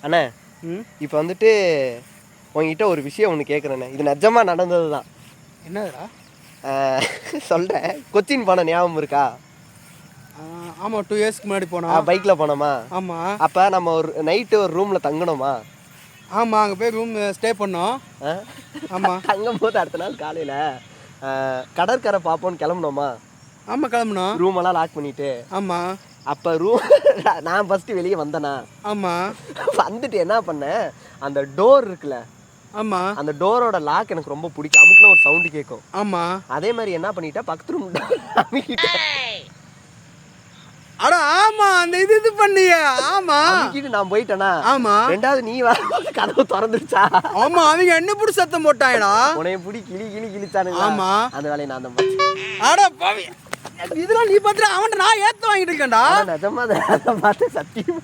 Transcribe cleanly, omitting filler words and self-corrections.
அண்ணே இப்போ வந்துட்டு உங்ககிட்ட ஒரு விஷயம் ஒன்று கேட்குறேண்ணே. இது நிஜமாக நடந்தது தான். என்னதுடா? சொல்கிறேன். கொச்சின் போன ஞாபகம் இருக்கா? ஆமாம், 2 இயர்ஸ்க்கு முன்னாடி போனோம். பைக்கில் போனோமா? ஆமாம். அப்போ நம்ம ஒரு நைட்டு ஒரு ரூமில் தங்கணுமா? ஆமாம், அங்கே போய் ரூம் ஸ்டே பண்ணோம். ஆமாம். தங்கும் போது அடுத்த நாள் காலையில் கடற்கரை பார்ப்போன்னு கிளம்புனோமா? ஆமாம், கிளம்புனோம். ரூமெல்லாம் லாக் பண்ணிவிட்டு. ஆமாம். அப்போ நான் ஃபஸ்ட்டு வெளியே வந்தேனா? ஆமாம். வந்துட்டு என்ன பண்ணேன், அந்த டோர் இருக்குல்ல, ஆமாம், அந்த டோரோட லாக் எனக்கு ரொம்ப பிடிக்கும். அமுக்குன்னு ஒரு சவுண்டு கேட்கும். ஆமாம். அதே மாதிரி என்ன பண்ணிட்டேன், பக்கத்து ரூம் அமுக்கிட்டேன். அட ஆமாம், அந்த இது பண்ணிய. ஆமாம், அமுக்கிட்டு நான் போயிட்டேனா? ஆமாம். ரெண்டாவது நீ வர கதவு திறந்துருச்சா? ஆமாம், அவங்க என்ன பிடி சத்தம் போட்டாங்கடா. உனைய பிடி கிழிச்சானுங்க. ஆமாம், அந்த வேலையை நான் தான். அட பாவி, இதெல்லாம் நீ பார்த்துட்டு அவன்கிட்ட நான் ஏற்ற வாங்கிட்டு இருக்கேன்டா. நிஜமா அதை பார்த்து சத்தியமா